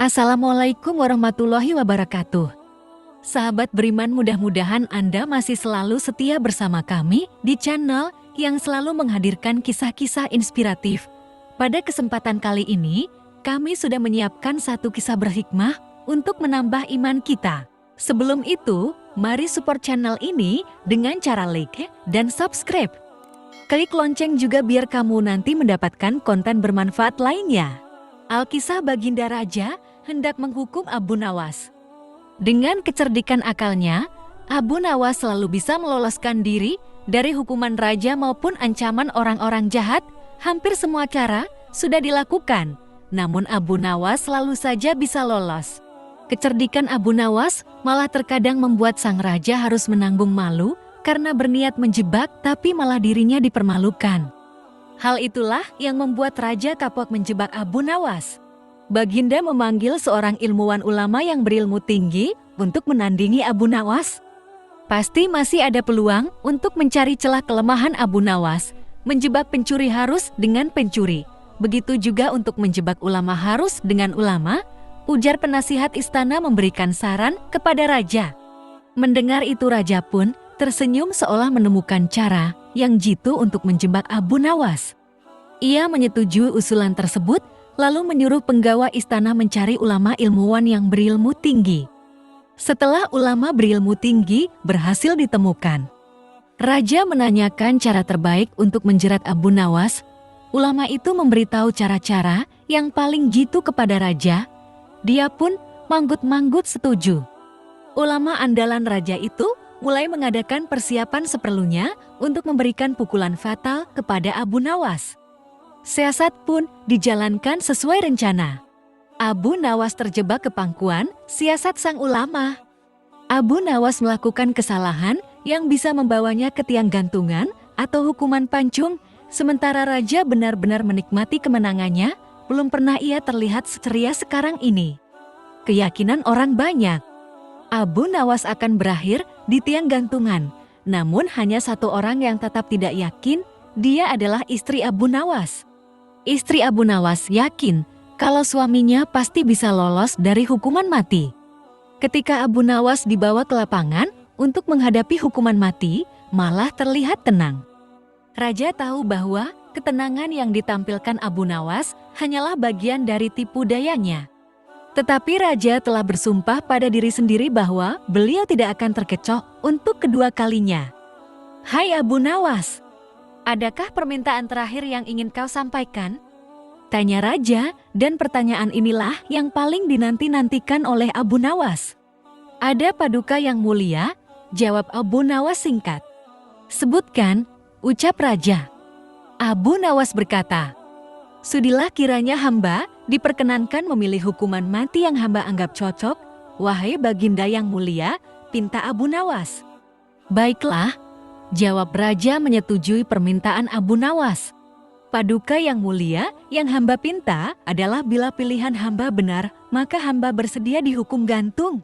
Assalamualaikum warahmatullahi wabarakatuh. Sahabat beriman, mudah-mudahan Anda masih selalu setia bersama kami di channel yang selalu menghadirkan kisah-kisah inspiratif. Pada kesempatan kali ini, kami sudah menyiapkan satu kisah berhikmah untuk menambah iman kita. Sebelum itu, mari support channel ini dengan cara like dan subscribe. Klik lonceng juga biar kamu nanti mendapatkan konten bermanfaat lainnya. Alkisah Baginda Raja hendak menghukum Abu Nawas. Dengan kecerdikan akalnya, Abu Nawas selalu bisa meloloskan diri dari hukuman raja maupun ancaman orang-orang jahat. Hampir semua cara sudah dilakukan, namun Abu Nawas selalu saja bisa lolos. Kecerdikan Abu Nawas malah terkadang membuat sang raja harus menanggung malu karena berniat menjebak tapi malah dirinya dipermalukan. Hal itulah yang membuat raja kapok menjebak Abu Nawas. Baginda memanggil seorang ilmuwan ulama yang berilmu tinggi untuk menandingi Abu Nawas. Pasti masih ada peluang untuk mencari celah kelemahan Abu Nawas. Menjebak pencuri harus dengan pencuri. Begitu juga untuk menjebak ulama harus dengan ulama, ujar penasihat istana memberikan saran kepada raja. Mendengar itu raja pun tersenyum seolah menemukan cara yang jitu untuk menjebak Abu Nawas. Ia menyetujui usulan tersebut, lalu menyuruh penggawa istana mencari ulama ilmuwan yang berilmu tinggi. Setelah ulama berilmu tinggi berhasil ditemukan, raja menanyakan cara terbaik untuk menjerat Abu Nawas. Ulama itu memberitahu cara-cara yang paling jitu kepada raja. Dia pun manggut-manggut setuju. Ulama andalan raja itu mulai mengadakan persiapan seperlunya untuk memberikan pukulan fatal kepada Abu Nawas. Siasat pun dijalankan sesuai rencana. Abu Nawas terjebak ke pangkuan siasat sang ulama. Abu Nawas melakukan kesalahan yang bisa membawanya ke tiang gantungan atau hukuman pancung, sementara raja benar-benar menikmati kemenangannya. Belum pernah ia terlihat seceria sekarang ini. Keyakinan orang banyak, Abu Nawas akan berakhir di tiang gantungan. Namun hanya satu orang yang tetap tidak yakin, dia adalah istri Abu Nawas. Istri Abu Nawas yakin kalau suaminya pasti bisa lolos dari hukuman mati. Ketika Abu Nawas dibawa ke lapangan untuk menghadapi hukuman mati, malah terlihat tenang. Raja tahu bahwa ketenangan yang ditampilkan Abu Nawas hanyalah bagian dari tipu dayanya. Tetapi raja telah bersumpah pada diri sendiri bahwa beliau tidak akan terkecoh untuk kedua kalinya. Hai Abu Nawas, adakah permintaan terakhir yang ingin kau sampaikan? Tanya raja, dan pertanyaan inilah yang paling dinanti-nantikan oleh Abu Nawas. Ada paduka yang mulia, jawab Abu Nawas singkat. Sebutkan, ucap raja. Abu Nawas berkata, sudilah kiranya hamba diperkenankan memilih hukuman mati yang hamba anggap cocok, wahai Baginda yang mulia, pinta Abu Nawas. Baiklah, jawab raja menyetujui permintaan Abu Nawas. Paduka yang mulia yang hamba pinta adalah bila pilihan hamba benar, maka hamba bersedia dihukum gantung.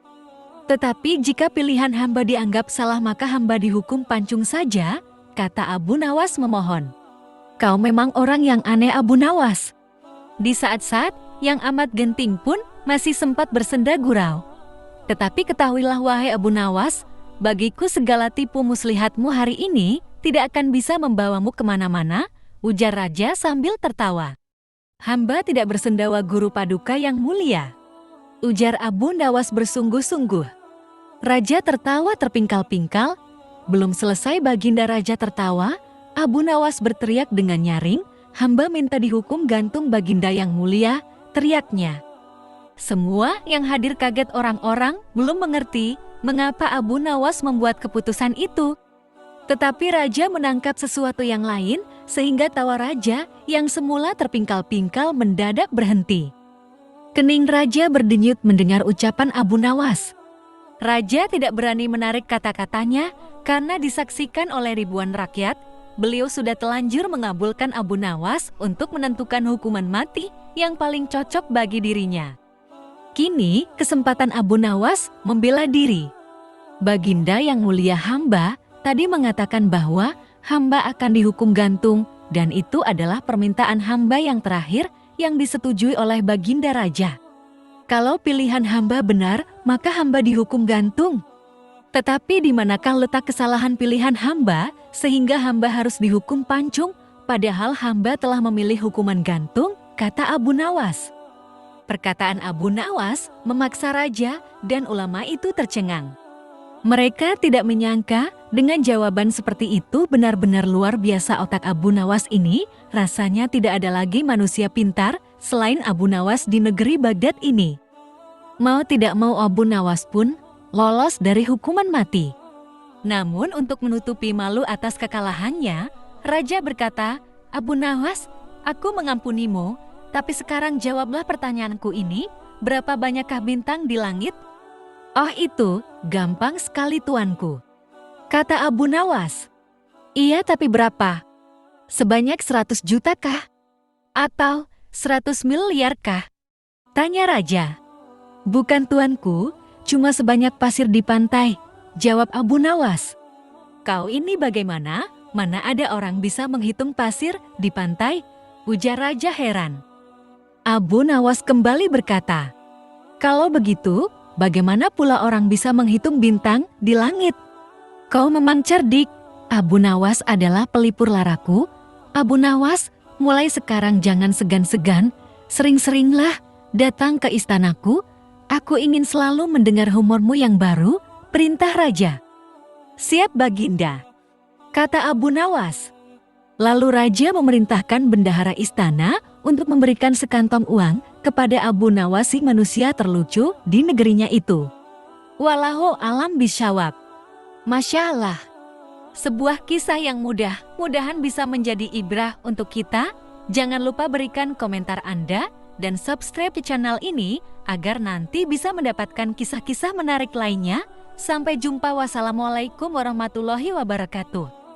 Tetapi jika pilihan hamba dianggap salah, maka hamba dihukum pancung saja, kata Abu Nawas memohon. Kau memang orang yang aneh Abu Nawas. Di saat-saat yang amat genting pun masih sempat bersenda gurau. Tetapi ketahuilah wahai Abu Nawas, bagiku segala tipu muslihatmu hari ini tidak akan bisa membawamu kemana-mana, ujar raja sambil tertawa. Hamba tidak bersendawa guru paduka yang mulia, ujar Abu Nawas bersungguh-sungguh. Raja tertawa terpingkal-pingkal. Belum selesai Baginda raja tertawa, Abu Nawas berteriak dengan nyaring, hamba minta dihukum gantung Baginda yang mulia, teriaknya. Semua yang hadir kaget, orang-orang belum mengerti mengapa Abu Nawas membuat keputusan itu. Tetapi raja menangkap sesuatu yang lain, sehingga tawa raja yang semula terpingkal-pingkal mendadak berhenti. Kening raja berdenyut mendengar ucapan Abu Nawas. Raja tidak berani menarik kata-katanya karena disaksikan oleh ribuan rakyat. Beliau sudah telanjur mengabulkan Abu Nawas untuk menentukan hukuman mati yang paling cocok bagi dirinya. Kini kesempatan Abu Nawas membela diri. Baginda yang mulia, hamba tadi mengatakan bahwa hamba akan dihukum gantung, dan itu adalah permintaan hamba yang terakhir yang disetujui oleh Baginda Raja. Kalau pilihan hamba benar, maka hamba dihukum gantung. Tetapi di manakah letak kesalahan pilihan hamba, sehingga hamba harus dihukum pancung, padahal hamba telah memilih hukuman gantung, kata Abu Nawas. Perkataan Abu Nawas memaksa raja dan ulama itu tercengang. Mereka tidak menyangka dengan jawaban seperti itu benar-benar luar biasa otak Abu Nawas ini, rasanya tidak ada lagi manusia pintar selain Abu Nawas di negeri Baghdad ini. Mau tidak mau Abu Nawas pun lolos dari hukuman mati. Namun untuk menutupi malu atas kekalahannya, raja berkata, "Abu Nawas, aku mengampunimu, tapi sekarang jawablah pertanyaanku ini, berapa banyakkah bintang di langit?" "Oh itu, gampang sekali tuanku," kata Abu Nawas. "Iya tapi berapa? Sebanyak 100 jutakah? Atau 100 miliarkah?" tanya raja. "Bukan tuanku, cuma sebanyak pasir di pantai," jawab Abu Nawas. "Kau ini bagaimana? Mana ada orang bisa menghitung pasir di pantai?" ujar raja heran. Abu Nawas kembali berkata, "Kalau begitu, bagaimana pula orang bisa menghitung bintang di langit?" "Kau memang cerdik. Abu Nawas adalah pelipur laraku. Abu Nawas, mulai sekarang jangan segan-segan, sering-seringlah datang ke istanaku. Aku ingin selalu mendengar humormu yang baru," perintah raja. "Siap Baginda," kata Abu Nawas. Lalu raja memerintahkan bendahara istana untuk memberikan sekantong uang kepada Abu Nawas, si manusia terlucu di negerinya itu. Wallahu alam bisyawab. Masya Allah. Sebuah kisah yang mudah-mudahan bisa menjadi ibrah untuk kita. Jangan lupa berikan komentar Anda dan subscribe di channel ini agar nanti bisa mendapatkan kisah-kisah menarik lainnya. Sampai jumpa, wassalamualaikum warahmatullahi wabarakatuh.